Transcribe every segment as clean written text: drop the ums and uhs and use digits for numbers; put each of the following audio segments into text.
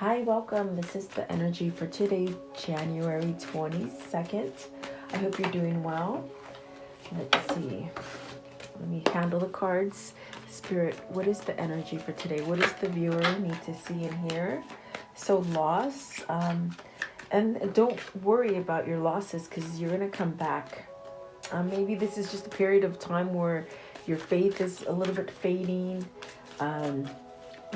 Hi, welcome. This is the energy for today, January 22nd. I hope you're doing well. Let's see. Let me handle the cards. Spirit, what is the energy for today? What does the viewer need to see and hear? So loss. And don't worry about your losses because you're going to come back. Maybe this is just a period of time where your faith is a little bit fading.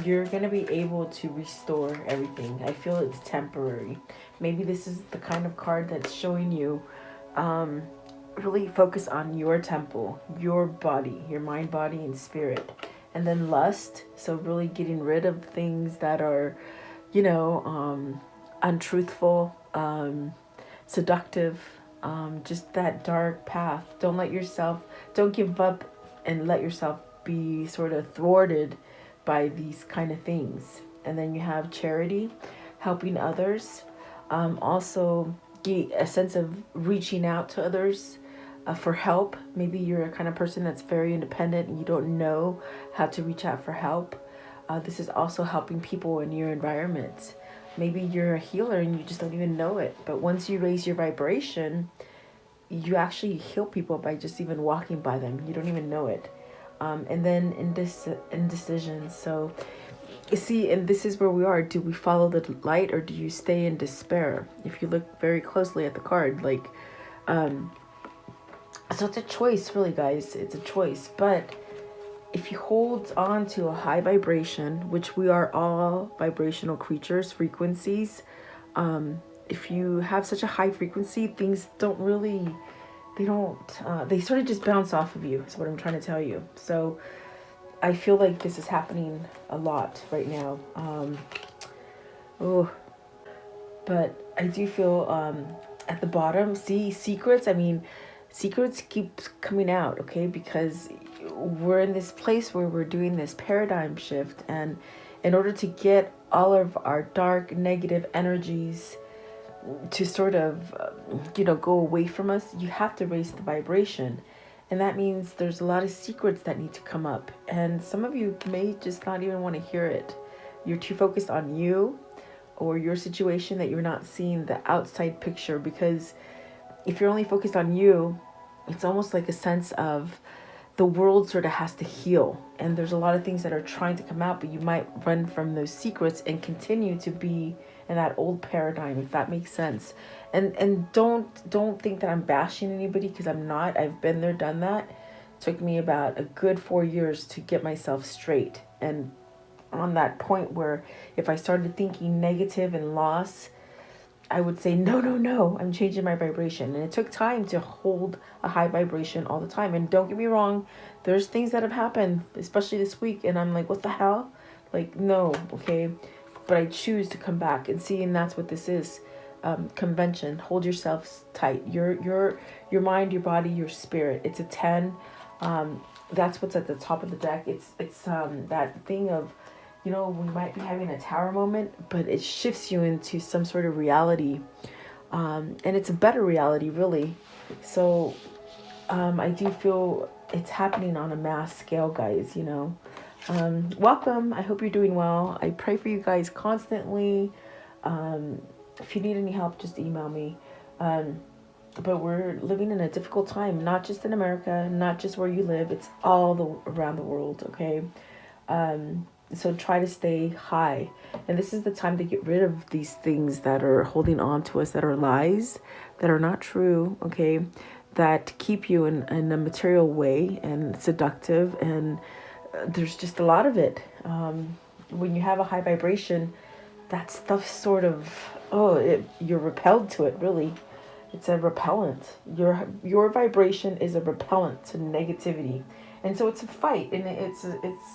You're going to be able to restore everything. I feel it's temporary. Maybe this is the kind of card that's showing you really focus on your temple, your body, your mind, body, and spirit. And then lust. So really getting rid of things that are, untruthful, seductive, just that dark path. Don't give up and let yourself be sort of thwarted by these kind of things. And then you have charity, helping others, also a sense of reaching out to others for help. Maybe you're a kind of person that's very independent and you don't know how to reach out for help. This is also helping people in your environment. Maybe you're a healer and you just don't even know it. But once you raise your vibration, you actually heal people by just even walking by them. You don't even know it. And then indecision. So you see, and this is where we are. Do we follow the light or do you stay in despair? If you look very closely at the card, so it's a choice, really, guys. It's a choice. But if you hold on to a high vibration, which we are all vibrational creatures, frequencies, if you have such a high frequency, things don't really, they sort of just bounce off of you, is what I'm trying to tell you. So I feel like this is happening a lot right now. But I do feel at the bottom, see, secrets. Secrets keep coming out, okay? Because we're in this place where we're doing this paradigm shift. And in order to get all of our dark, negative energies to sort of, go away from us, you have to raise the vibration. And that means there's a lot of secrets that need to come up. And some of you may just not even want to hear it. You're too focused on you or your situation that you're not seeing the outside picture. Because if you're only focused on you, it's almost like a sense of the world sort of has to heal. And there's a lot of things that are trying to come out, but you might run from those secrets and continue to be in that old paradigm, if that makes sense. And don't think that I'm bashing anybody, because I'm not. I've been there, done that. It took me about a good 4 years to get myself straight. And on that point where if I started thinking negative and loss, I would say, no, I'm changing my vibration. And it took time to hold a high vibration all the time. And don't get me wrong, there's things that have happened, especially this week. And I'm like, what the hell? No, okay. But I choose to come back and see, and that's what this is. Convention. Hold yourself tight. Your mind, your body, your spirit. It's a 10. That's what's at the top of the deck. It's that thing of, we might be having a tower moment, but it shifts you into some sort of reality. And it's a better reality, really. So I do feel it's happening on a mass scale, guys, Welcome. I hope you're doing well. I pray for you guys constantly. If you need any help, just email me. But we're living in a difficult time, not just in America, not just where you live. It's all around the world, okay? So try to stay high. And this is the time to get rid of these things that are holding on to us, that are lies, that are not true, okay? That keep you in a material way and seductive. And there's just a lot of it. When you have a high vibration, that stuff sort of, you're repelled to it, really. It's a repellent. Your vibration is a repellent to negativity. And so it's a fight, and it's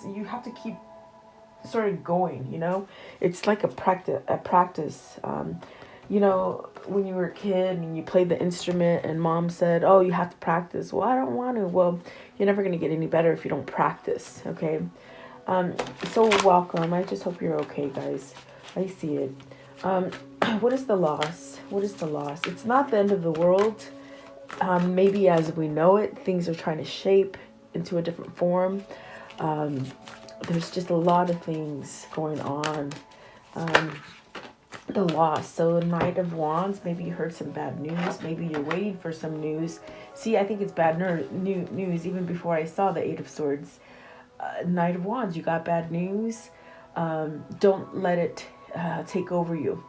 you have to keep sort of going, It's like a practice. When you were a kid and you played the instrument and mom said, oh, you have to practice. Well, I don't want to. Well, you're never going to get any better if you don't practice, okay? So welcome. I just hope you're okay, guys. I see it. What is the loss? What is the loss? It's not the end of the world. Maybe as we know it, things are trying to shape into a different form. There's just a lot of things going on. the loss. So Knight of Wands, maybe you heard some bad news, maybe you're waiting for some news. See, I think it's bad news even before I saw the Eight of Swords. Knight of Wands, you got bad news. Don't let it take over you.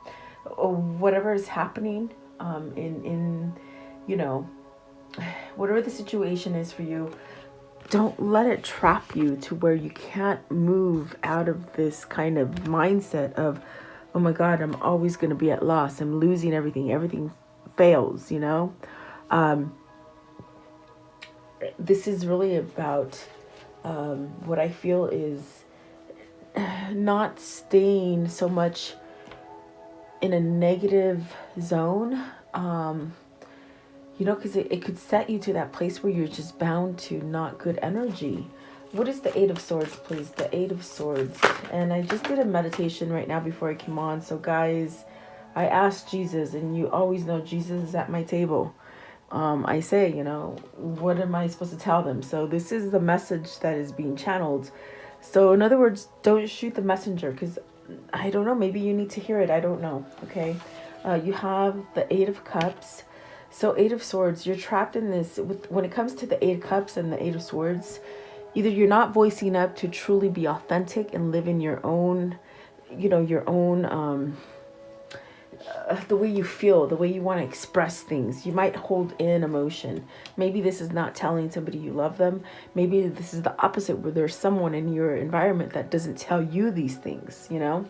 Whatever is happening in you know, whatever the situation is for you, don't let it trap you to where you can't move out of this kind of mindset of, oh my God, I'm always going to be at loss. I'm losing everything. Everything fails, you know. This is really about what I feel is not staying so much in a negative zone, you know, because it could set you to that place where you're just bound to not good energy. What is the Eight of Swords, please? The Eight of Swords. And I just did a meditation right now before I came on. So guys, I asked Jesus, and you always know Jesus is at my table. I say, you know, what am I supposed to tell them? So this is the message that is being channeled. So in other words, don't shoot the messenger, because I don't know, maybe you need to hear it. I don't know. Okay. You have the Eight of Cups. So Eight of Swords, you're trapped in this. When it comes to the Eight of Cups and the Eight of Swords, either you're not voicing up to truly be authentic and live in your own, you know, your own, the way you feel, the way you want to express things. You might hold in emotion. Maybe this is not telling somebody you love them. Maybe this is the opposite, where there's someone in your environment that doesn't tell you these things, you know.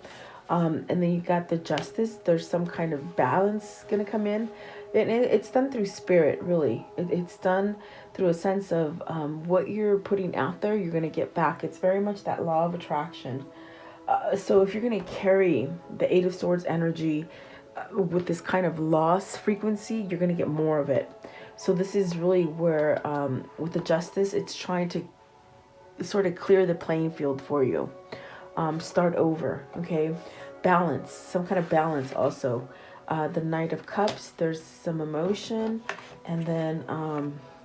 And then you got the Justice. There's some kind of balance going to come in. And it's done through spirit, really. It's done through a sense of what you're putting out there, you're going to get back. It's very much that law of attraction. So if you're going to carry the Eight of Swords energy with this kind of loss frequency, you're going to get more of it. So this is really where, with the Justice, it's trying to sort of clear the playing field for you. Start over, okay? Balance, some kind of balance also. The Knight of Cups, there's some emotion, and then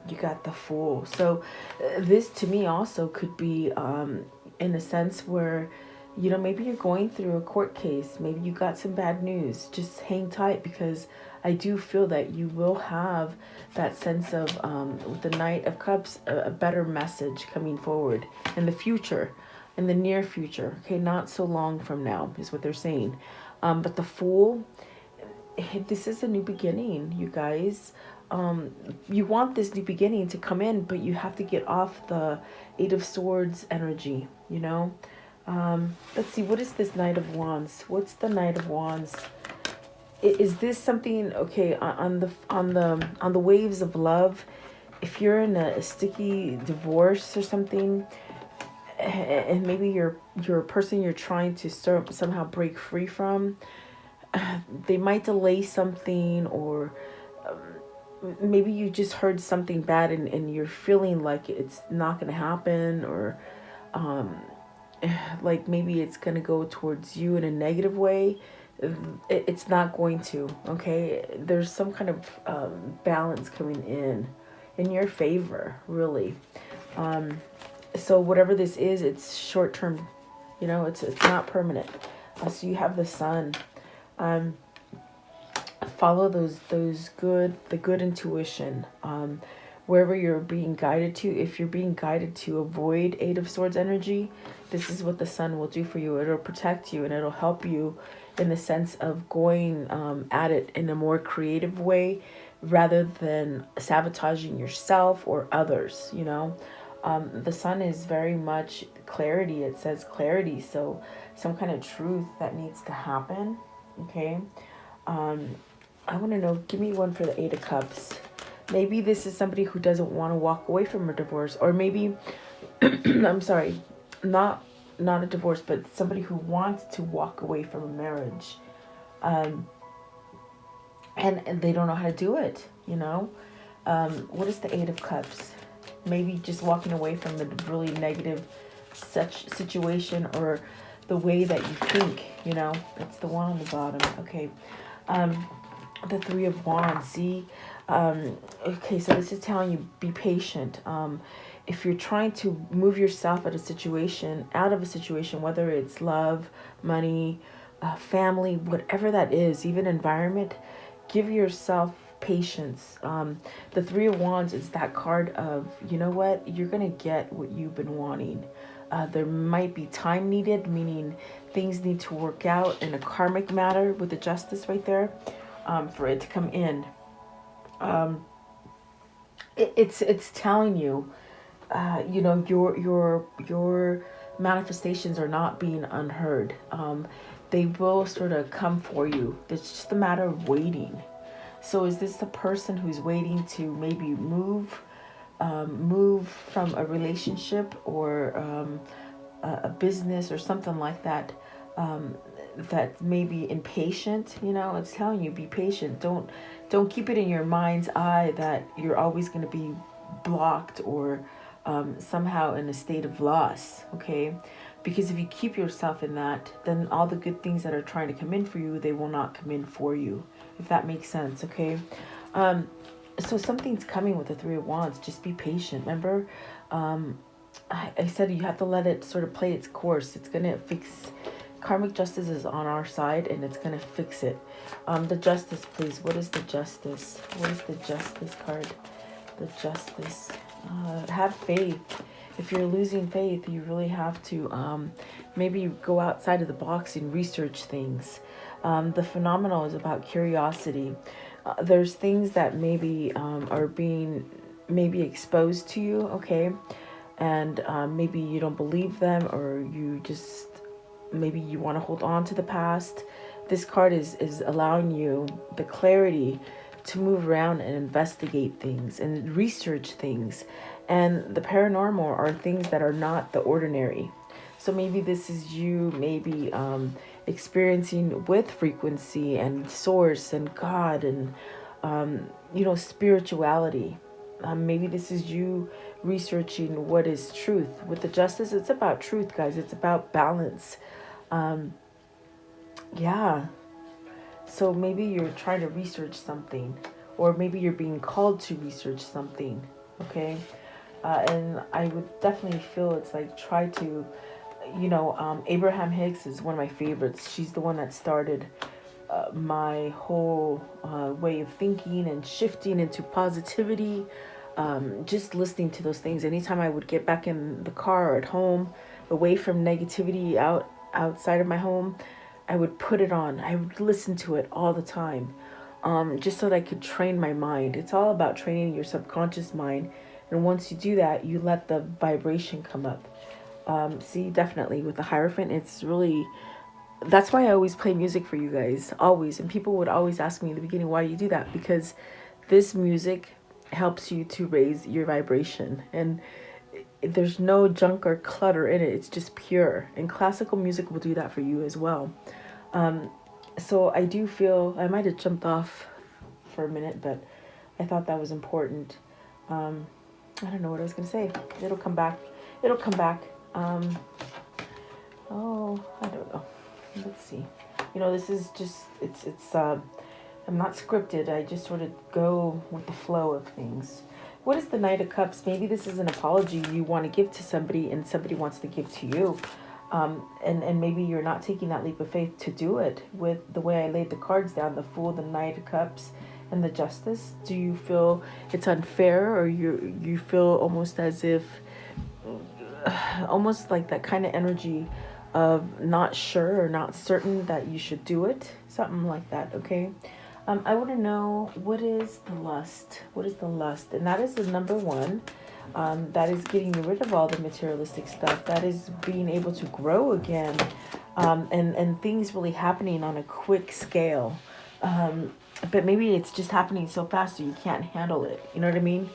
you got the Fool. So this to me also could be in a sense where, you know, maybe you're going through a court case, maybe you got some bad news. Just hang tight, because I do feel that you will have that sense of, with the Knight of Cups, a better message coming forward in the future, in the near future. Okay, not so long from now is what they're saying. But the Fool, this is a new beginning, you guys. You want this new beginning to come in, but you have to get off the Eight of Swords energy, you know. Let's see, what is this Knight of Wands? What's the Knight of Wands? Is this something, okay, on the waves of love? If you're in a sticky divorce or something, and maybe you're a person you're trying to somehow break free from, they might delay something, or maybe you just heard something bad and you're feeling like it's not going to happen, or like maybe it's going to go towards you in a negative way. It's not going to, okay? There's some kind of balance coming in your favor, really. So whatever this is, it's short term, you know, it's not permanent. So you have the Sun. Follow the good intuition, wherever you're being guided to. If you're being guided to avoid Eight of Swords energy, this is what the Sun will do for you. It'll protect you, and it'll help you in the sense of going at it in a more creative way, rather than sabotaging yourself or others, you know. The Sun is very much clarity. It says clarity, so some kind of truth that needs to happen, okay? I want to know, give me one for the Eight of Cups. Maybe this is somebody who doesn't want to walk away from a divorce, or maybe, I'm sorry, not a divorce, but somebody who wants to walk away from a marriage. And they don't know how to do it, you know? What is the Eight of Cups? Maybe just walking away from a really negative such situation, or the way that you think, you know? It's the one on the bottom. Okay. The Three of Wands. See? Okay, so this is telling you, be patient. If you're trying to move yourself out of a situation, whether it's love, money, family, whatever that is, even environment. Give yourself patience. The Three of Wands is that card of, you know what, you're going to get what you've been wanting. There might be time needed, meaning things need to work out in a karmic matter with the Justice right there, for it to come in. It's telling you, you know, your manifestations are not being unheard. They will sort of come for you. It's just a matter of waiting. So is this the person who's waiting to maybe move from a relationship or a business or something like that? That may be impatient. You know, it's telling you, be patient. Don't keep it in your mind's eye that you're always going to be blocked or somehow in a state of loss. Okay, because if you keep yourself in that, then all the good things that are trying to come in for you, they will not come in for you, if that makes sense. Okay, so something's coming with the Three of Wands. Just be patient. Remember, I said you have to let it sort of play its course. It's gonna fix. Karmic justice is on our side, and it's gonna fix it. The Justice, please. What is the Justice? What is the Justice card? The Justice. Have faith. If you're losing faith, you really have to maybe go outside of the box and research things. The Phenomenal is about curiosity. There's things that maybe are being maybe exposed to you, okay? And maybe you don't believe them, or you just, maybe you want to hold on to the past. This card is allowing you the clarity to move around and investigate things and research things. And the paranormal are things that are not the ordinary. So maybe this is you maybe experiencing with frequency and source and God and, you know, spirituality. Maybe this is you researching what is truth. With the Justice, it's about truth, guys. It's about balance. Yeah. So maybe you're trying to research something, or maybe you're being called to research something. Okay. And I would definitely feel it's like try to, you know, Abraham Hicks is one of my favorites. She's the one that started my whole way of thinking and shifting into positivity. Just listening to those things. Anytime I would get back in the car or at home, away from negativity outside of my home, I would put it on. I would listen to it all the time, just so that I could train my mind. It's all about training your subconscious mind. And once you do that, you let the vibration come up. See, definitely with the Hierophant, it's really, that's why I always play music for you guys, always. And people would always ask me in the beginning, why do you do that? Because this music helps you to raise your vibration. And there's no junk or clutter in it. It's just pure. And classical music will do that for you as well. So I do feel, I might have jumped off for a minute, but I thought that was important. I don't know what I was going to say. It'll come back. It'll come back. Oh, I don't know. Let's see. You know, this is just, I'm not scripted. I just sort of go with the flow of things. What is the Knight of Cups? Maybe this is an apology you want to give to somebody and somebody wants to give to you. And maybe you're not taking that leap of faith to do it. With the way I laid the cards down, the Fool, the Knight of Cups, and the Justice, do you feel it's unfair, or you feel almost as if, almost like that kind of energy of not sure or not certain that you should do it? Something like that, okay? I want to know, what is the lust? What is the lust? And that is the number one. That is getting rid of all the materialistic stuff. That is being able to grow again. And things really happening on a quick scale. But maybe it's just happening so fast so you can't handle it. You know what I mean?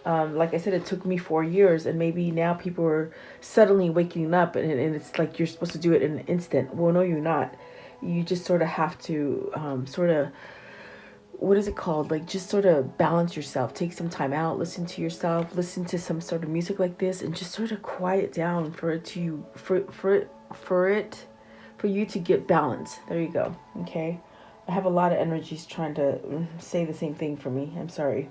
Like I said, it took me 4 years, and maybe now people are suddenly waking up, and it's like you're supposed to do it in an instant. Well, no, you're not. You just sort of have to what is it called? Like, just sort of balance yourself. Take some time out, listen to yourself, listen to some sort of music like this, and just sort of quiet down for it to for you to get balance. There you go. Okay. I have a lot of energies trying to say the same thing for me. I'm sorry.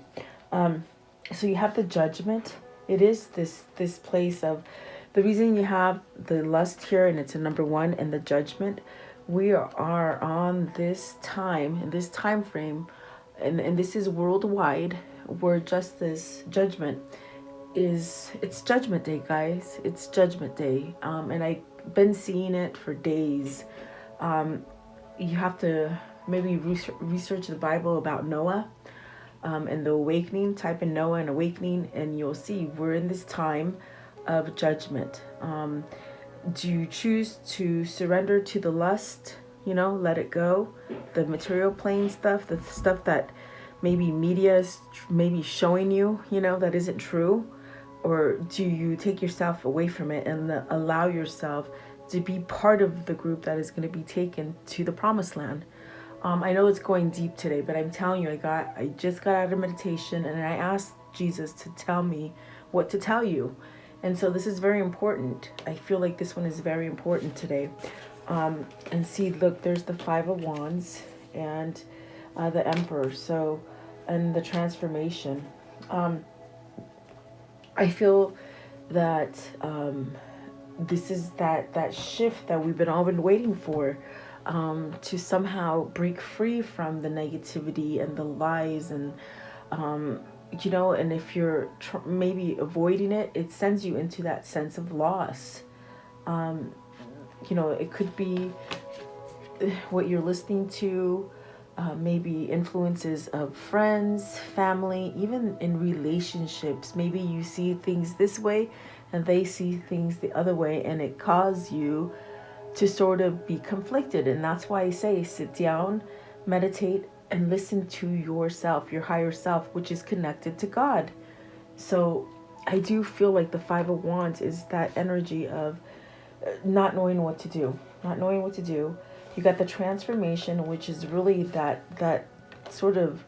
So you have the Judgment. It is this place of, the reason you have the lust here, and it's a number one, and the Judgment, we are on this time, in this time frame, and this is worldwide, where justice, judgment is, it's judgment day, guys. It's judgment day. And I've been seeing it for days. You have to maybe research the Bible about Noah, and the awakening. Type in Noah and awakening, and you'll see we're in this time of judgment. Do you choose to surrender to the lust, let it go, the material plane stuff, the stuff that maybe media is maybe showing you, that isn't true? Or do you take yourself away from it and allow yourself to be part of the group that is going to be taken to the promised land? I know it's going deep today, but I'm telling you, I just got out of meditation, and I asked Jesus to tell me what to tell you. And so this is very important. I feel like this one is very important today. And see, look, there's the Five of Wands and the Emperor. So, and the transformation. I feel that this is that shift that we've all been waiting for, to somehow break free from the negativity and the lies, and and if you're maybe avoiding it, it sends you into that sense of loss. It could be what you're listening to, maybe influences of friends, family, even in relationships. Maybe you see things this way and they see things the other way, and it causes you to sort of be conflicted. And that's why I say sit down, meditate, and listen to yourself, your higher self, which is connected to God. So I do feel like the Five of Wands is that energy of not knowing what to do, You got the transformation, which is really that sort of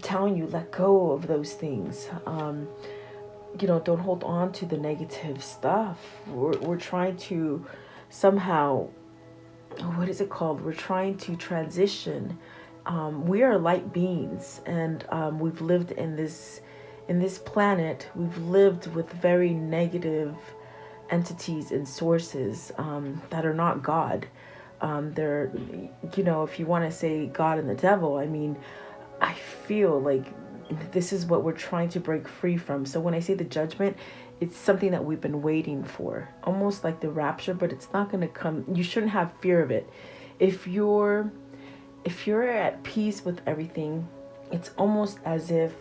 telling you, let go of those things. Don't hold on to the negative stuff. We're trying to somehow, what is it called? We're trying to transition. We are light beings, and we've lived in this planet. We've lived with very negative entities and sources that are not God. They're, if you want to say God and the devil, I feel like this is what we're trying to break free from. So when I say the judgment, it's something that we've been waiting for, almost like the rapture, but it's not going to come. You shouldn't have fear of it. If you're at peace with everything, it's almost as if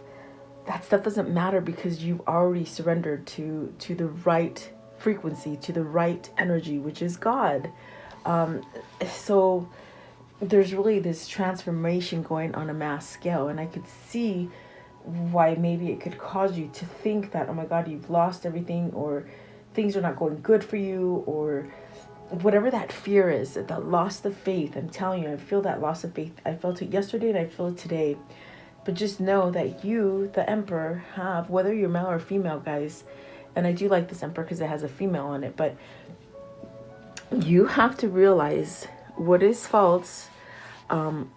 that stuff doesn't matter, because you've already surrendered to the right frequency, to the right energy, which is God. So there's really this transformation going on a mass scale, and I could see why maybe it could cause you to think that, oh my God, you've lost everything, or things are not going good for you, or whatever that fear is, that loss of faith. I'm telling you, I feel that loss of faith. I felt it yesterday and I feel it today. But just know that you, the Emperor, have, whether you're male or female, guys, and I do like this Emperor because it has a female on it, but you have to realize what is false, and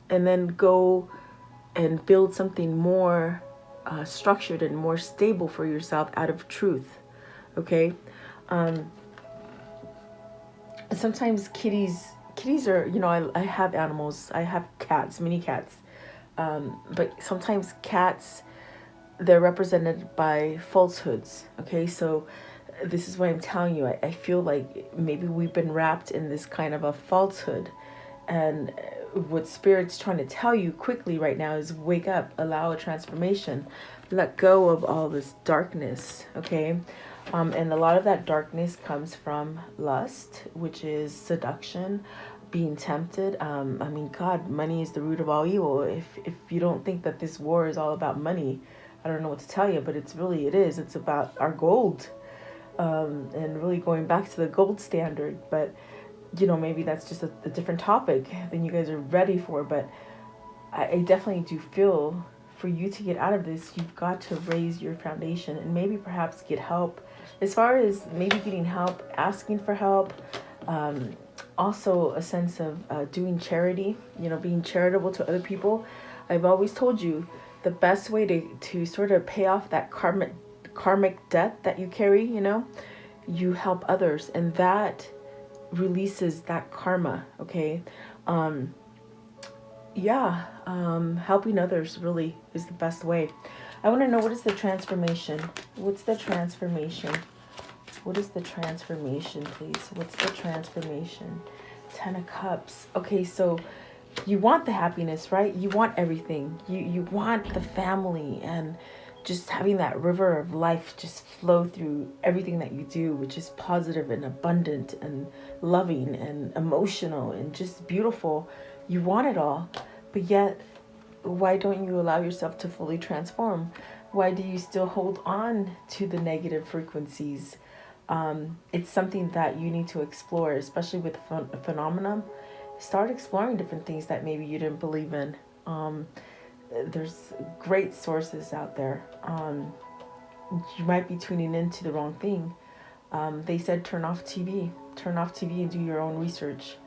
then go and build something more structured and more stable for yourself out of truth. Okay. Sometimes kitties are, I have animals. I have cats, mini cats. But sometimes cats, they're represented by falsehoods. Okay. So this is what I'm telling you. I feel like maybe we've been wrapped in this kind of a falsehood, and what Spirit's trying to tell you quickly right now is wake up, allow a transformation, let go of all this darkness. Okay. And a lot of that darkness comes from lust, which is seduction, being tempted. God, money is the root of all evil. If you don't think that this war is all about money, I don't know what to tell you, but it is. It's about our gold, and really going back to the gold standard. But, maybe that's just a different topic than you guys are ready for. But I definitely do feel for you to get out of this, you've got to raise your foundation and maybe perhaps get help. As far as maybe getting help, asking for help, also a sense of doing charity, being charitable to other people. I've always told you the best way to sort of pay off that karmic debt that you carry, you help others. And that releases that karma, okay? Helping others really is the best way. I want to know, what is the transformation? What's the transformation? What is the transformation, please? What's the transformation? 10 of Cups. Okay, so you want the happiness, right? You want everything. You want the family and just having that river of life just flow through everything that you do, which is positive and abundant and loving and emotional and just beautiful. You want it all, but yet, why don't you allow yourself to fully transform? Why do you still hold on to the negative frequencies? It's something that you need to explore, especially with phenomenon. Start exploring different things that maybe you didn't believe in. There's great sources out there. You might be tuning into the wrong thing. They said turn off TV and do your own research.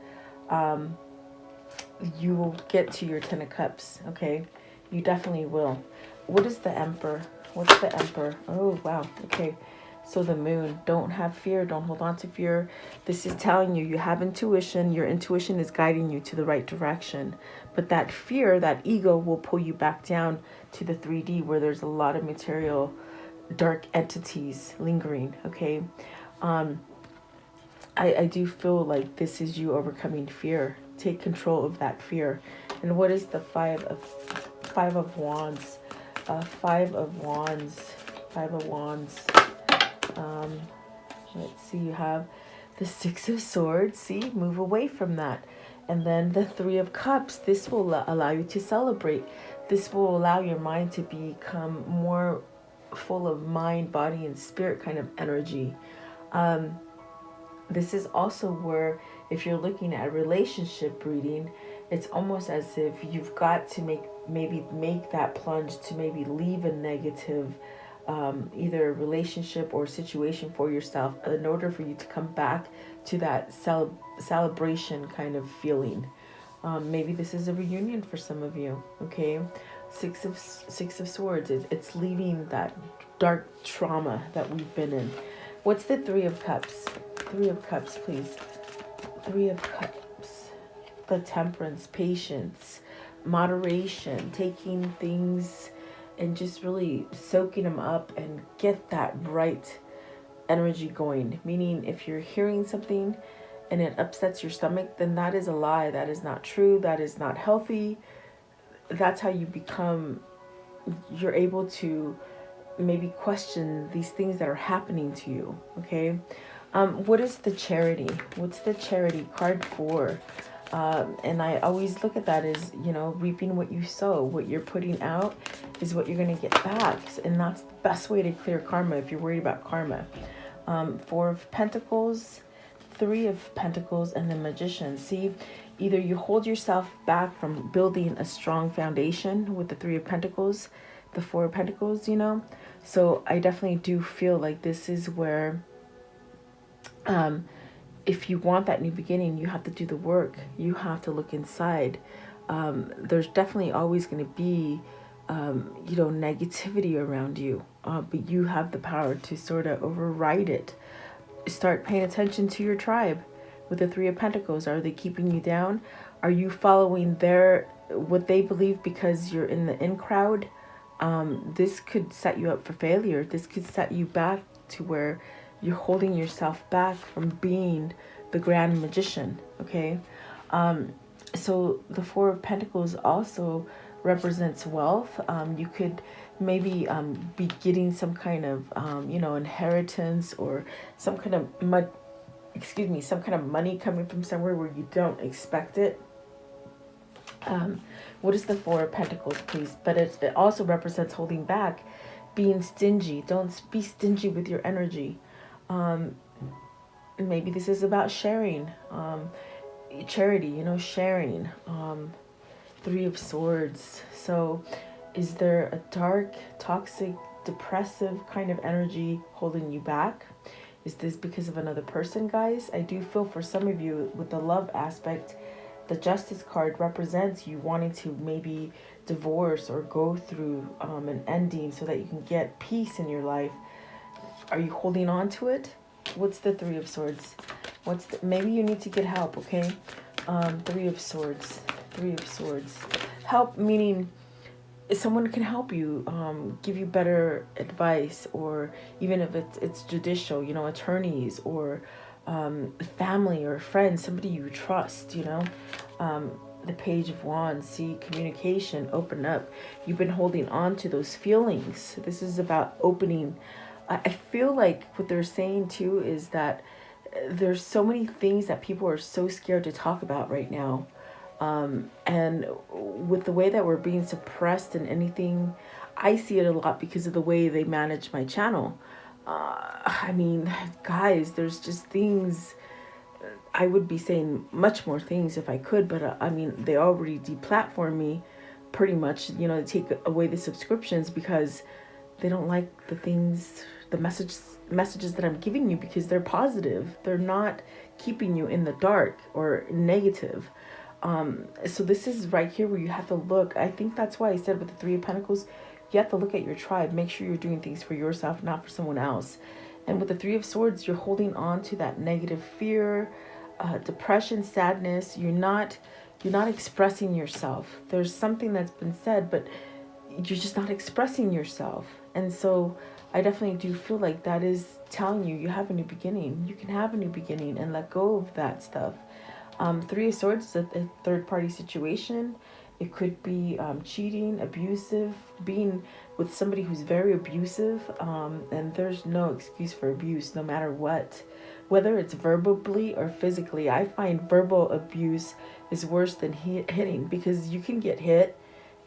You will get to your 10 of Cups, okay? You definitely will. What is the Emperor? What's the Emperor? Oh, wow, okay. So the Moon, don't have fear, don't hold on to fear. This is telling you, you have intuition. Your intuition is guiding you to the right direction. But that fear, that ego will pull you back down to the 3D where there's a lot of material, dark entities lingering, okay? I do feel like this is you overcoming fear. Take control of that fear. And what is the Five of Wands? Five of Wands. Let's see, you have the Six of Swords. See, move away from that. And then the Three of Cups. This will allow you to celebrate. This will allow your mind to become more full of mind, body, and spirit kind of energy. This is also where, if you're looking at a relationship reading, it's almost as if you've got to make that plunge to maybe leave a negative either relationship or situation for yourself in order for you to come back to that celebration kind of feeling. Maybe this is a reunion for some of you, okay? Six of Swords, it's leaving that dark trauma that we've been in. What's the Three of Cups? Three of Cups, please. Three of Cups. The Temperance, patience, moderation, taking things and just really soaking them up and get that right energy going. Meaning, if you're hearing something and it upsets your stomach, then that is a lie. That is not true. That is not healthy. That's how you're able to maybe question these things that are happening to you, okay? What is the Charity? What's the Charity? Card 4. And I always look at that as, reaping what you sow. What you're putting out is what you're going to get back. And that's the best way to clear karma if you're worried about karma. Four of Pentacles, Three of Pentacles, and the Magician. See, either you hold yourself back from building a strong foundation with the Three of Pentacles, the Four of Pentacles, So I definitely do feel like this is where if you want that new beginning, you have to do the work. You have to look inside. There's definitely always going to be, negativity around you. But you have the power to sort of override it. Start paying attention to your tribe. With the Three of Pentacles, are they keeping you down? Are you following what they believe because you're in the in crowd? This could set you up for failure. This could set you back to where you're holding yourself back from being the grand magician, okay? So the Four of Pentacles also represents wealth. You could maybe be getting some kind of, inheritance or some kind of money coming from somewhere where you don't expect it. What is the Four of Pentacles, please? But it also represents holding back, being stingy. Don't be stingy with your energy. Maybe this is about sharing, charity, sharing. Three of Swords. So is there a dark, toxic, depressive kind of energy holding you back? Is this because of another person, guys? I do feel for some of you with the love aspect, the Justice card represents you wanting to maybe divorce or go through an ending so that you can get peace in your life. Are you holding on to it? What's the Three of Swords? Maybe you need to get help, okay? Three of Swords. Three of Swords. Help meaning someone can help you, give you better advice, or even if it's judicial, attorneys, or family or friends, somebody you trust, the Page of Wands. See, communication, open up. You've been holding on to those feelings. This is about opening. I feel like what they're saying too is that there's so many things that people are so scared to talk about right now. And with the way that we're being suppressed and anything, I see it a lot because of the way they manage my channel. I mean, guys, there's just things. I would be saying much more things if I could, but I mean, they already deplatform me pretty much, to take away the subscriptions because they don't like the things, the messages that I'm giving you, because they're positive. They're not keeping you in the dark or negative. So this is right here where you have to look. I think that's why I said with the Three of Pentacles, you have to look at your tribe. Make sure you're doing things for yourself, not for someone else. And with the Three of Swords, you're holding on to that negative fear, depression, sadness. You're not expressing yourself. There's something that's been said, but you're just not expressing yourself. And so I definitely do feel like that is telling you have a new beginning. You can have a new beginning and let go of that stuff. Three of Swords is a third-party situation. It could be cheating, abusive, being with somebody who's very abusive. And there's no excuse for abuse, no matter what. Whether it's verbally or physically. I find verbal abuse is worse than hitting, because you can get hit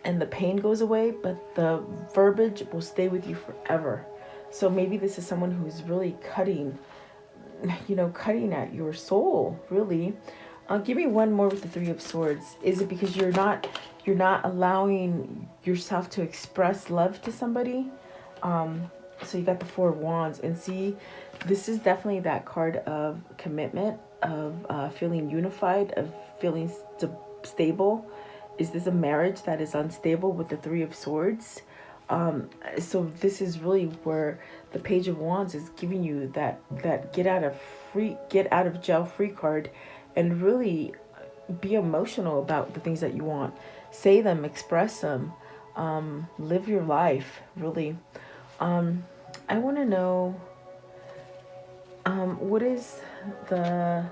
and the pain goes away, but the verbiage will stay with you forever. So maybe this is someone who's really cutting at your soul, really. Give me one more with the Three of Swords. Is it because you're not allowing yourself to express love to somebody? So you got the Four of Wands, and see, this is definitely that card of commitment, of feeling unified, of feeling stable. Is this a marriage that is unstable with the Three of Swords? So this is really where the Page of Wands is giving you that get out of jail free card, and really be emotional about the things that you want. Say them, express them, live your life, really. I want to know, what is the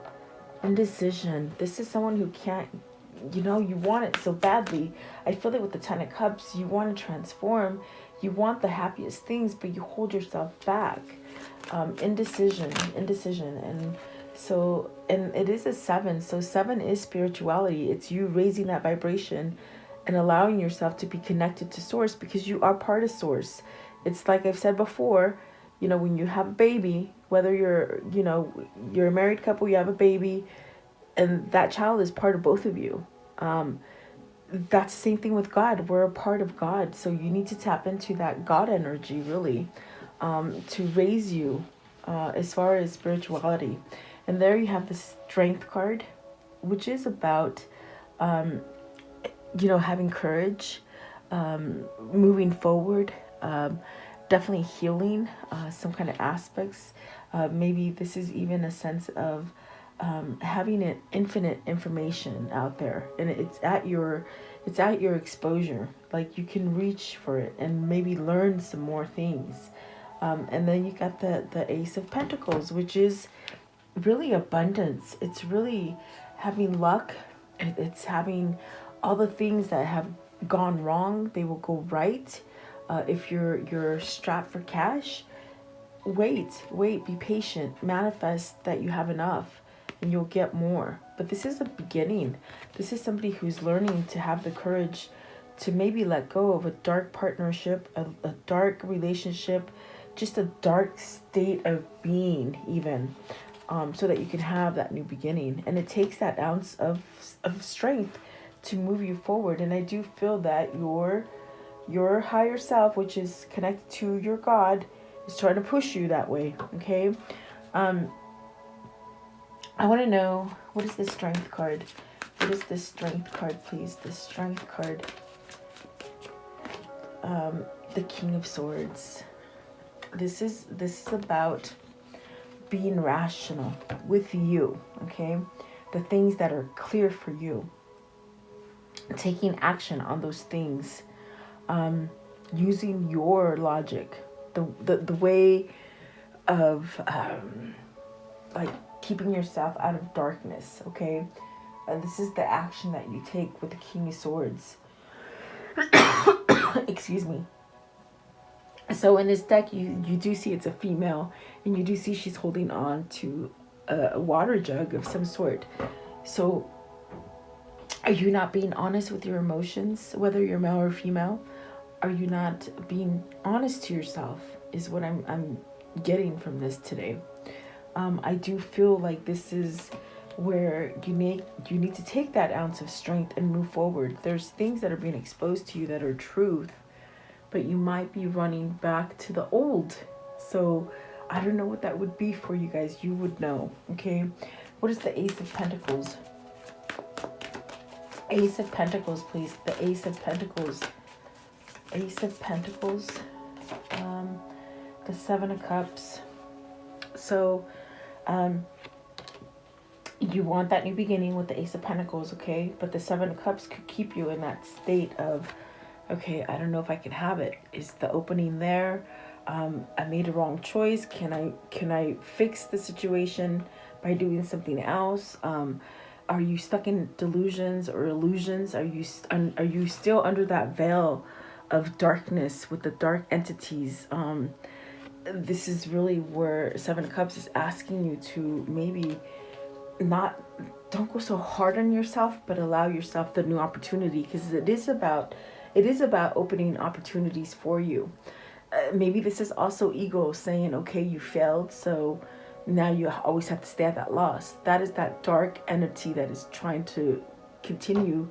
indecision? This is someone who can't, you want it so badly. I feel like with the Ten of Cups, you want to transform, you want the happiest things, but you hold yourself back. Indecision. And it is a 7. So 7 is spirituality. It's you raising that vibration and allowing yourself to be connected to Source, because you are part of Source. It's like I've said before, when you have a baby, whether you're a married couple, you have a baby, and that child is part of both of you. That's the same thing with God. We're a part of God. So you need to tap into that God energy, really, to raise you as far as spirituality. And there you have the Strength card, which is about, having courage, moving forward, definitely healing some kind of aspects. Maybe this is even a sense of having an infinite information out there, and it's at your exposure. Like, you can reach for it and maybe learn some more things. And then you got the Ace of Pentacles, which is really abundance. It's really having luck. It's having all the things that have gone wrong, they will go right. If you're strapped for cash, wait, be patient, manifest that you have enough, and you'll get more. But this is a beginning. This is somebody who's learning to have the courage to maybe let go of a dark partnership, a dark relationship, just a dark state of being, even, so that you can have that new beginning. And it takes that ounce of strength to move you forward. And I do feel that your higher self, which is connected to your God, is trying to push you that way. Okay. I want to know, what is the Strength card? What is the Strength card, please? The Strength card. The King of Swords. This is about being rational with you, okay? The things that are clear for you, taking action on those things, using your logic, the way of like keeping yourself out of darkness, okay? This is the action that you take with the King of Swords. Excuse me. So in this deck, you do see it's a female, and you do see she's holding on to a water jug of some sort. So are you not being honest with your emotions, whether you're male or female? Are you not being honest to yourself is what I'm getting from this today. I do feel like this is where you need to take that ounce of strength and move forward. There's things that are being exposed to you that are truth, but you might be running back to the old. So I don't know what that would be for you guys. You would know, okay? What is the Ace of Pentacles? Ace of Pentacles, please. The Ace of Pentacles. Ace of Pentacles. The Seven of Cups. So, you want that new beginning with the Ace of Pentacles, okay? But the Seven of Cups could keep you in that state of, okay, I don't know if I can have it. Is the opening there? I made a wrong choice. Can I fix the situation by doing something else? Are you stuck in delusions or illusions? Are you still under that veil of darkness with the dark entities? This is really where Seven of Cups is asking you to maybe don't go so hard on yourself, but allow yourself the new opportunity, because it is about opening opportunities for you. Maybe this is also ego saying, okay, you failed, so now you always have to stay at that loss. That is that dark entity that is trying to continue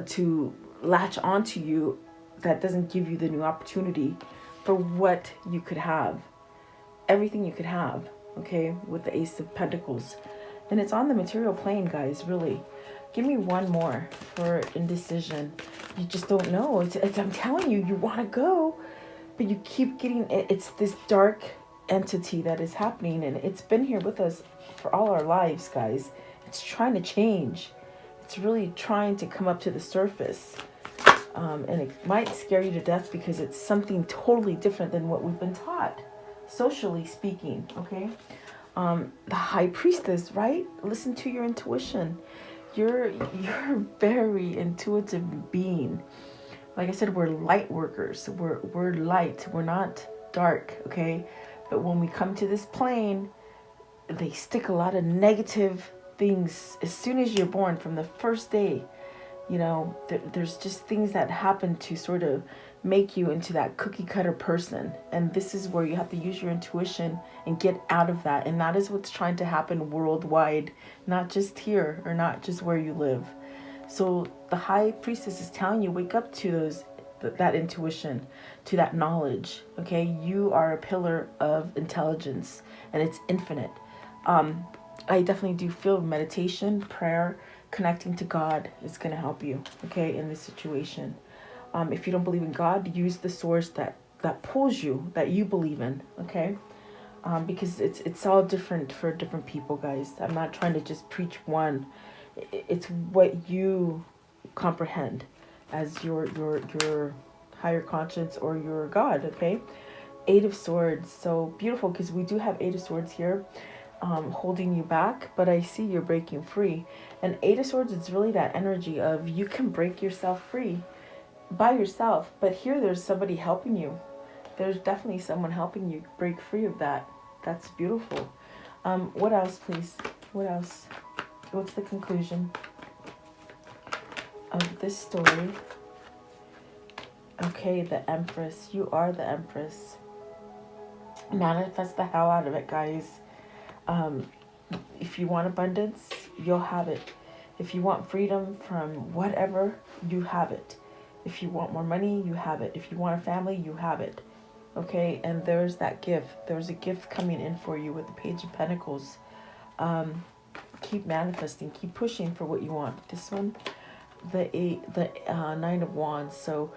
to latch onto you, that doesn't give you the new opportunity for what you could have, everything you could have, okay, with the Ace of Pentacles. And it's on the material plane, guys, really. Give me one more for indecision. You just don't know. I'm telling you, you want to go, but you keep getting, it's this dark entity that is happening, and it's been here with us for all our lives, guys. It's trying to change. It's really trying to come up to the surface. And it might scare you to death because it's something totally different than what we've been taught, socially speaking, okay? The High Priestess, right? Listen to your intuition. You're a very intuitive being. Like I said, we're light workers. We're light. We're not dark, okay? But when we come to this plane, they stick a lot of negative things as soon as you're born, from the first day. You know, there's just things that happen to sort of make you into that cookie cutter person. And this is where you have to use your intuition and get out of that. And that is what's trying to happen worldwide, not just here or not just where you live. So the High Priestess is telling you, wake up to that intuition, to that knowledge. Okay, you are a pillar of intelligence, and it's infinite. I definitely do feel meditation, prayer, connecting to God is going to help you, okay, in this situation. If you don't believe in God, use the source that pulls you, that you believe in, okay? Because it's all different for different people, guys. I'm not trying to just preach one. It's what you comprehend as your higher conscience or your God, okay? Eight of Swords, so beautiful, because we do have Eight of Swords here. Holding you back, but I see you're breaking free. And Eight of Swords, it's really that energy of you can break yourself free by yourself, but here there's somebody helping you. There's definitely someone helping you break free of that. That's beautiful. What else, please? What else? What's the conclusion of this story? Okay, the Empress. You are the Empress. Manifest the hell out of it, guys. If you want abundance, you'll have it. If you want freedom from whatever, you have it. If you want more money, you have it. If you want a family, you have it. Okay, and there's that gift. There's a gift coming in for you with the Page of Pentacles. Keep manifesting. Keep pushing for what you want. This one, the Nine of Wands. So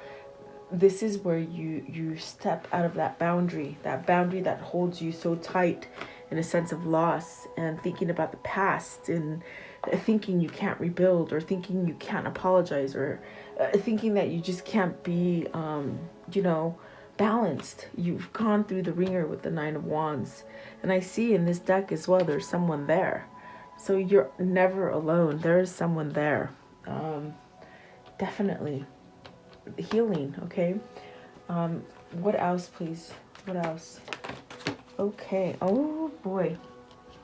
this is where you step out of that boundary that holds you so tight in a sense of loss and thinking about the past and thinking you can't rebuild, or thinking you can't apologize, or thinking that you just can't be, balanced. You've gone through the ringer with the Nine of Wands. And I see in this deck as well, there's someone there. So you're never alone. There is someone there. Definitely. Healing, okay? What else, please? What else? Okay. Oh, boy.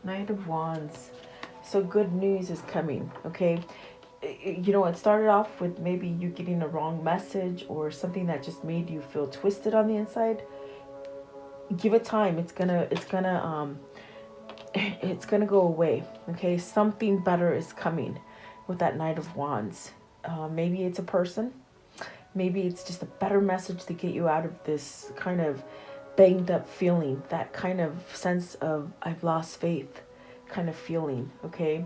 Knight of Wands. So good news is coming, okay? It started off with maybe you getting a wrong message or something that just made you feel twisted on the inside. Give it time. It's gonna go away, okay? Something better is coming with that Knight of Wands. Maybe it's a person. Maybe it's just a better message to get you out of this kind of banged up feeling, that kind of sense of I've lost faith kind of feeling, okay?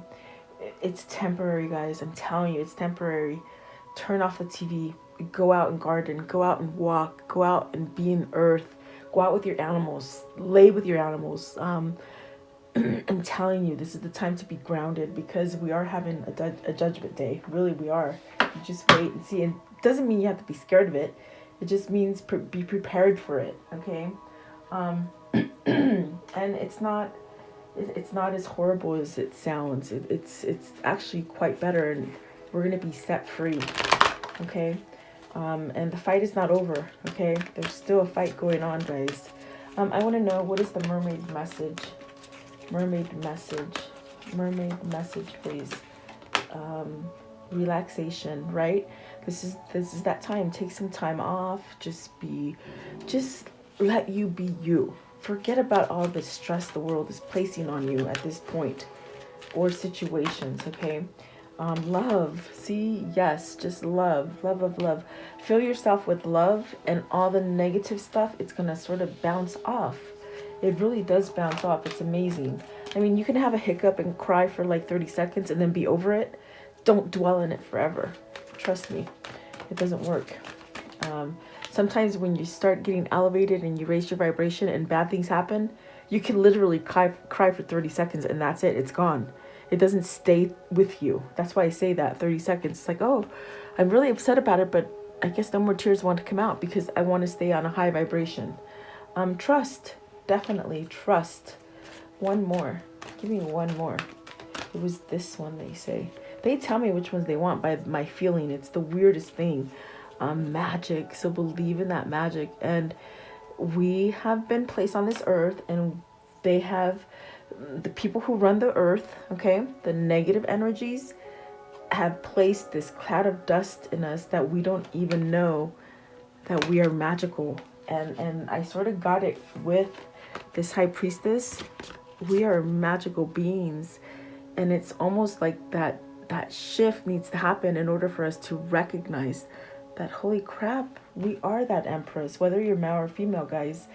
It's temporary, guys. I'm telling you, it's temporary. Turn off the TV. Go out and garden. Go out and walk. Go out and be in earth. Go out with your animals. Lay with your animals. I'm telling you, this is the time to be grounded, because we are having a judgment day. Really, we are. You just wait and see. And it doesn't mean you have to be scared of it. It just means be prepared for it, okay? And it's not as horrible as it sounds. It's actually quite better, and we're going to be set free, okay? And the fight is not over, okay? There's still a fight going on, guys. I want to know, what is the mermaid message? Mermaid message, please. Relaxation, right? This is that time. Take some time off. Just let you be you. Forget about all the stress the world is placing on you at this point, or situations, okay? Love. See, yes, just love. Fill yourself with love, and all the negative stuff, it's going to sort of bounce off. It really does bounce off. It's amazing. I mean, you can have a hiccup and cry for like 30 seconds and then be over it. Don't dwell in it forever. Trust me, it doesn't work. Sometimes when you start getting elevated and you raise your vibration and bad things happen, you can literally cry for 30 seconds and that's it. It's gone. It doesn't stay with you. That's why I say that, 30 seconds. It's like, oh, I'm really upset about it, but I guess no more tears want to come out because I want to stay on a high vibration. Trust. Definitely trust. One more. Give me one more. It was this one, they say. They tell me which ones they want by my feeling. It's the weirdest thing. Magic. So believe in that magic. And we have been placed on this earth, and they have the people who run the earth, okay, the negative energies have placed this cloud of dust in us that we don't even know that we are magical. And I sort of got it with this high priestess. We are magical beings, and it's almost like that shift needs to happen in order for us to recognize that, holy crap, we are that empress. Whether you're male or female, guys,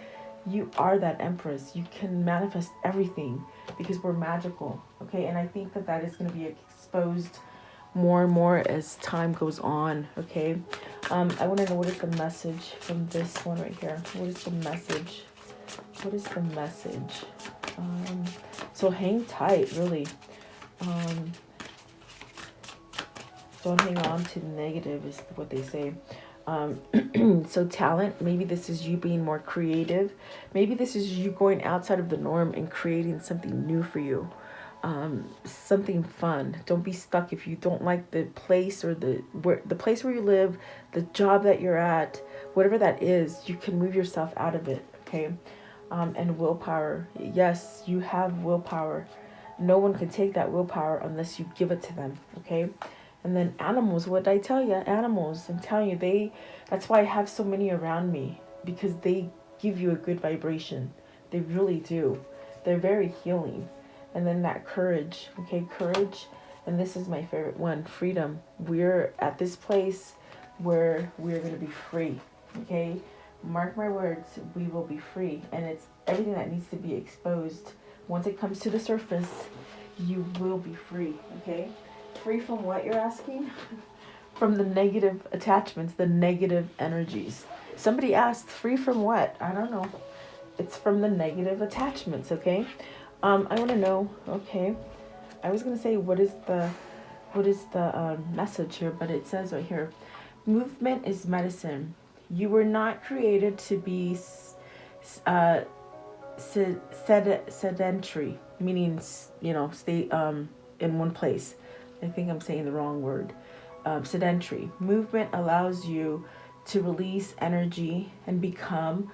you are that empress. You can manifest everything because we're magical, okay? And I think that is going to be exposed more and more as time goes on, okay? I want to know, what is the message from this one right here? What is the message? What is the message? So hang tight, really. Don't hang on to negative is what they say. So talent, maybe this is you being more creative. Maybe this is you going outside of the norm and creating something new for you. Something fun. Don't be stuck. If you don't like the place or the place where you live, the job that you're at, whatever that is, you can move yourself out of it, okay? And willpower. Yes, you have willpower. No one can take that willpower unless you give it to them, okay? And then animals, what did I tell you? Animals, I'm telling you, that's why I have so many around me, because they give you a good vibration. They really do. They're very healing. And then that courage, okay, courage. And this is my favorite one, freedom. We're at this place where we're going to be free, okay? Mark my words, we will be free. And it's everything that needs to be exposed. Once it comes to the surface, you will be free, okay? Free from what, you're asking? From the negative attachments, the negative energies. Somebody asked, free from what? I don't know. It's from the negative attachments, okay? I want to know. Okay, I was gonna say what is the message here, but it says right here, movement is medicine. You were not created to be uh, sedentary, meaning stay in one place. I think I'm saying the wrong word. Sedentary movement allows you to release energy and become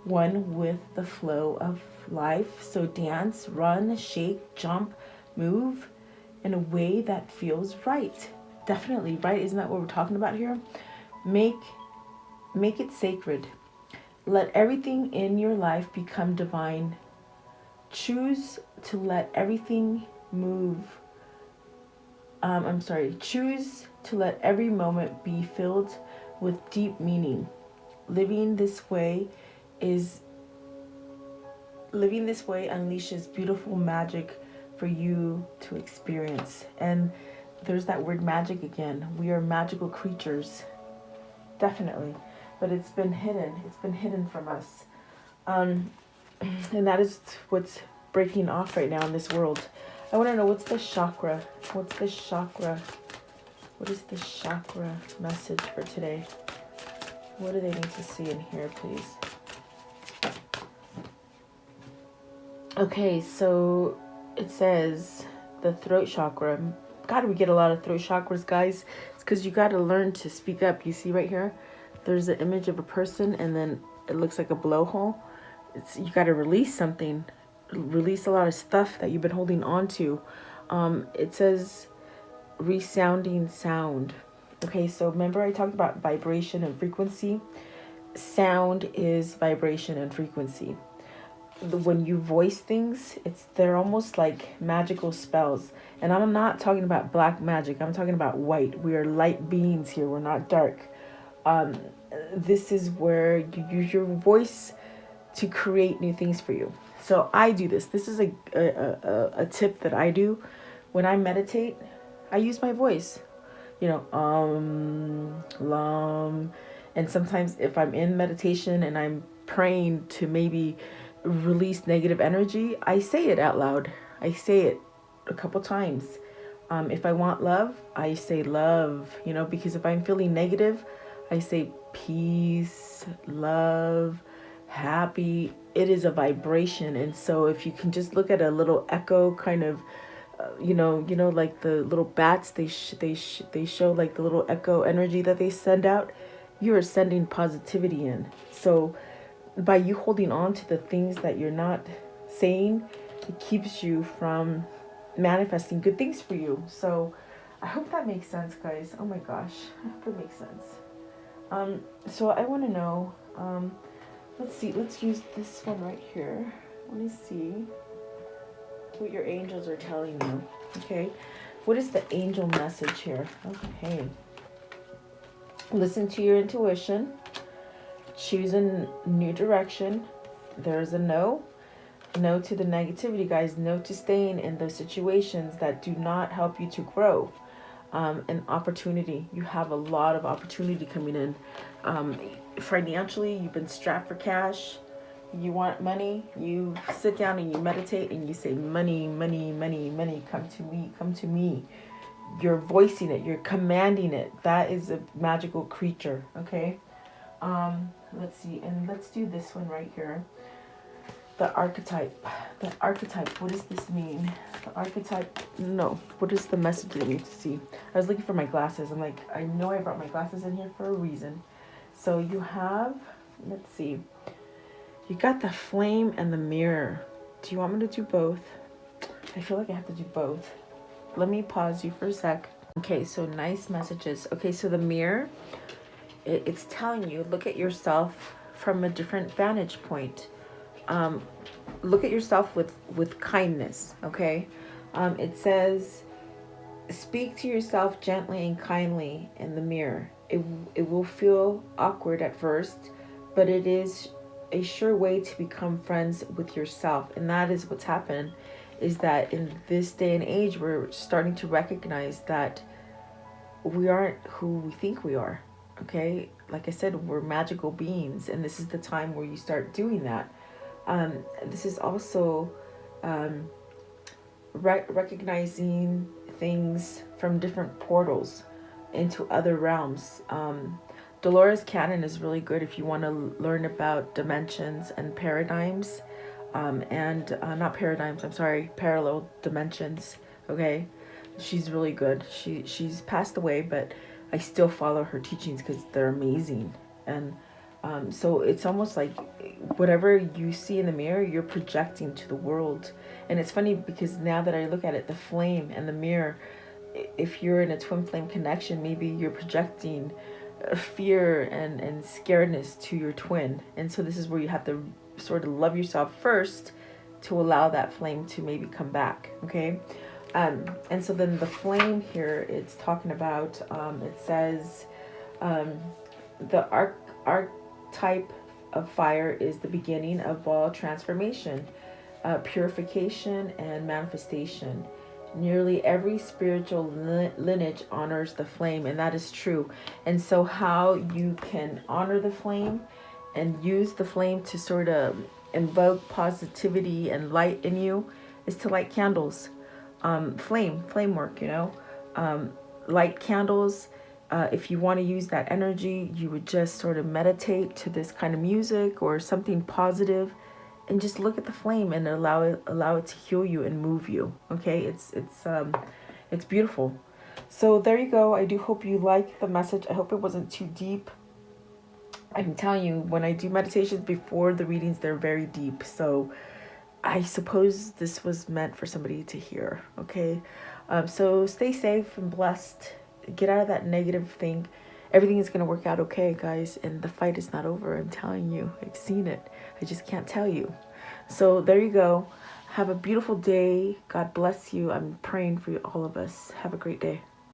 one with the flow of life. So dance, run, shake, jump, move in a way that feels right. Definitely, right? Isn't that what we're talking about here? Make make it sacred. Let everything in your life become divine. Choose to let everything move. Choose to let every moment be filled with deep meaning. Living this way is living this way unleashes beautiful magic for you to experience. And there's that word magic again. We are magical creatures, definitely, but it's been hidden. It's been hidden from us, and that is what's breaking off right now in this world. I want to know, what's the chakra? What's the chakra? What is the chakra message for today? What do they need to see in here, please? Okay, so it says the throat chakra. God, we get a lot of throat chakras, guys. It's because you got to learn to speak up. You see right here, there's an image of a person, and then it looks like a blowhole. You got to release something, release a lot of stuff that you've been holding on to. It says resounding sound. Okay, so remember I talked about vibration and frequency. Sound is vibration and frequency. When you voice things, they're almost like magical spells. And I'm not talking about black magic. I'm talking about white. We are light beings here. We're not dark. This is where you use your voice to create new things for you. So I do this. This is a tip that I do. When I meditate, I use my voice. And sometimes if I'm in meditation and I'm praying to maybe release negative energy, I say it out loud. I say it a couple times. If I want love, I say love, because if I'm feeling negative, I say peace, love, happy. It is a vibration. And so if you can just look at a little echo kind of, like the little bats, they show like the little echo energy that they send out. You are sending positivity in. So by you holding on to the things that you're not saying, it keeps you from manifesting good things for you. So I hope that makes sense, guys. Oh my gosh, I hope it makes sense. So I want to know, let's use this one right here. Let me see what your angels are telling you. Okay, what is the angel message here? Okay, listen to your intuition. Choose a new direction. There's a no to the negativity, guys. No to staying in those situations that do not help you to grow. An opportunity. You have a lot of opportunity coming in. Financially, you've been strapped for cash. You want money. You sit down and you meditate and you say, money, money, money, money, come to me, come to me. You're voicing it. You're commanding it. That is a magical creature. Okay. Let's see, and let's do this one right here. The archetype. The archetype, what does this mean? The archetype, no, what is the message that you need to see? I was looking for my glasses. I'm like, I know I brought my glasses in here for a reason. So you have, let's see, you got the flame and the mirror. Do you want me to do both? I feel like I have to do both. Let me pause you for a sec. Okay, so nice messages. Okay, so the mirror, it's telling you, look at yourself from a different vantage point. Look at yourself with kindness, okay? It says, speak to yourself gently and kindly in the mirror. It will feel awkward at first, but it is a sure way to become friends with yourself. And that is what's happened, is that in this day and age, we're starting to recognize that we aren't who we think we are. Okay, like I said, we're magical beings, and this is the time where you start doing that. This is also recognizing things from different portals into other realms. Dolores Cannon is really good if you want to learn about dimensions and paradigms, and not paradigms, I'm sorry, parallel dimensions. Okay, she's really good. She's passed away, but I still follow her teachings because they're amazing. And so it's almost like whatever you see in the mirror, you're projecting to the world. And it's funny because now that I look at it, the flame and the mirror, if you're in a twin flame connection, maybe you're projecting fear and scaredness to your twin. And so this is where you have to sort of love yourself first to allow that flame to maybe come back. Okay. And so then the flame here, it's talking about, it says, the archetype of fire is the beginning of all transformation, purification, and manifestation. Nearly every spiritual lineage honors the flame, and that is true. And so how you can honor the flame and use the flame to sort of invoke positivity and light in you is to light candles. Flame work, you know. Light candles. If you want to use that energy, you would just sort of meditate to this kind of music or something positive, and just look at the flame and allow it to heal you and move you. Okay, it's beautiful. So there you go. I do hope you like the message. I hope it wasn't too deep. I'm telling you, when I do meditations before the readings, they're very deep. So I suppose this was meant for somebody to hear. Okay, so stay safe and blessed. Get out of that negative thing. Everything is going to work out okay, guys. And the fight is not over. I'm telling you. I've seen it. I just can't tell you. So there you go. Have a beautiful day. God bless you. I'm praying for you, all of us. Have a great day.